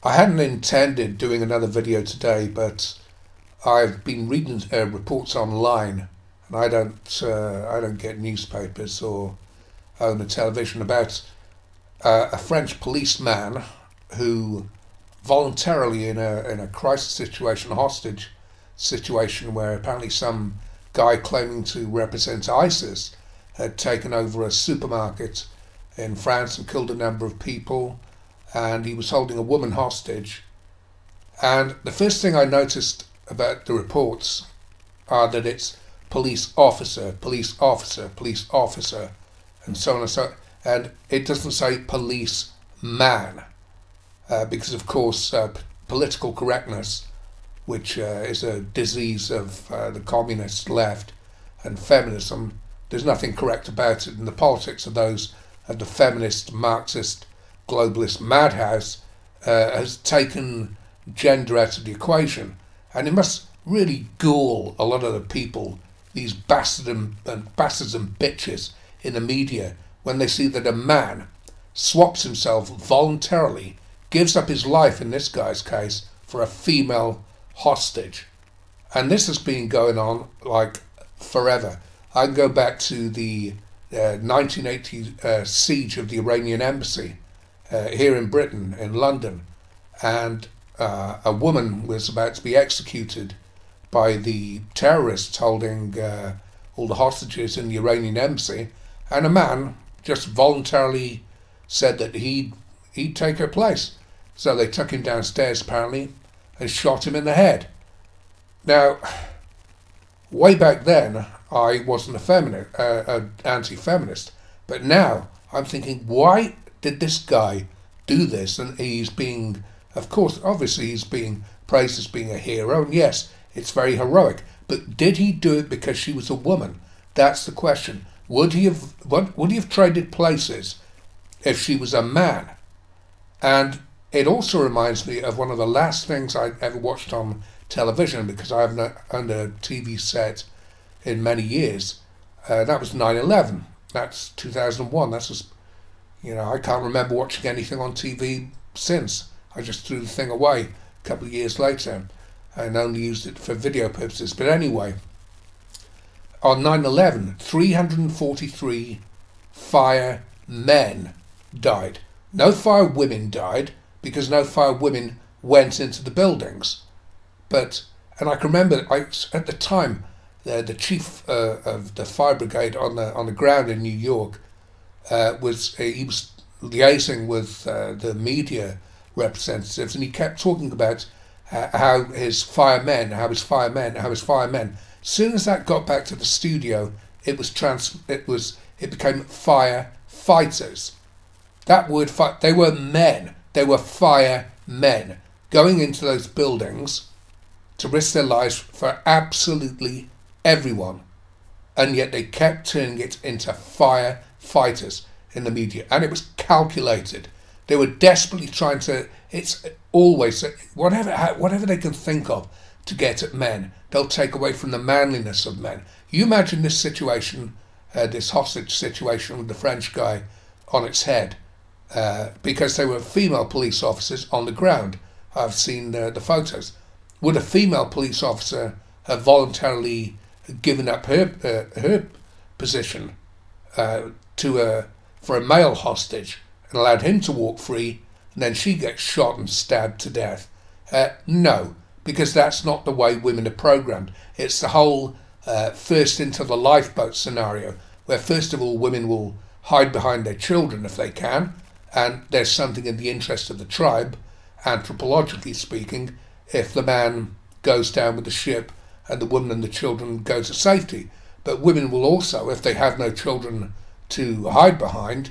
I hadn't intended doing another video today, but I've been reading reports online, and I don't get newspapers or own a television, about a French policeman who voluntarily, in a crisis situation, a hostage situation, where apparently some guy claiming to represent ISIS had taken over a supermarket in France and killed a number of people, and he was holding a woman hostage. And the first thing I noticed about the reports are that it's police officer, police officer, police officer, and so on and so on. And it doesn't say police man, because of course political correctness, which is a disease of the communist left, and feminism, there's nothing correct about it. And the politics of those of the feminist, Marxist, globalist madhouse has taken gender out of the equation. And it must really gall a lot of the people, these bastards and bitches in the media, when they see that a man swaps himself voluntarily, gives up his life in this guy's case, for a female hostage. And this has been going on like forever. I can go back to the 1980 siege of the Iranian embassy here in Britain, in London, and a woman was about to be executed by the terrorists holding all the hostages in the Iranian embassy, and a man just voluntarily said that he'd take her place. So they took him downstairs apparently and shot him in the head. Now, way back then I wasn't an anti-feminist, but now I'm thinking, why did this guy do this? And he's being, of course, obviously he's being praised as being a hero, and yes, it's very heroic, but did he do it because she was a woman? That's the question. Would he have traded places if she was a man? And it also reminds me of one of the last things I ever watched on television, because I haven't owned a TV set in many years. That was 9/11. That's 2001. That's just, I can't remember watching anything on TV since. I just threw the thing away a couple of years later and only used it for video purposes. But anyway, on 9/11, 343 firemen died. No fire women died, because no fire women went into the buildings. And I can remember, at the time, the chief of the fire brigade on the ground in New York was liaising with the media representatives, and he kept talking about how his firemen. As soon as that got back to the studio, it became firefighters. That word, they were men. They were firemen going into those buildings to risk their lives for absolutely everyone, and yet they kept turning it into firefighters in the media, and it was calculated. They were desperately trying to. It's always whatever they can think of to get at men. They'll take away from the manliness of men. You imagine this situation, this hostage situation with the French guy, on its head, because they were female police officers on the ground. I've seen the photos. Would a female police officer have voluntarily given up her position for a male hostage and allowed him to walk free, and then she gets shot and stabbed to death? No, because that's not the way women are programmed. It's the whole first into the lifeboat scenario, where first of all women will hide behind their children if they can, and there's something in the interest of the tribe, anthropologically speaking, if the man goes down with the ship and the woman and the children go to safety. But women will also, if they have no children to hide behind,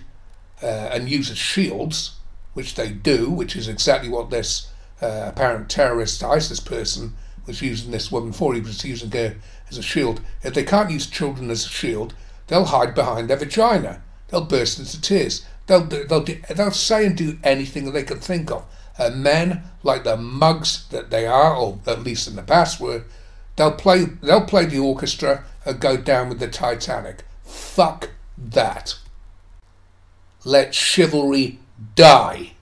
and use as shields, which they do, which is exactly what this apparent terrorist ISIS person was using this woman for. He was using her as a shield. If they can't use children as a shield, they'll hide behind their vagina. They'll burst into tears. They'll say and do anything that they can think of. Men, like the mugs that they are, or at least in the past were, they'll play the orchestra and go down with the Titanic. Fuck that. Let chivalry die.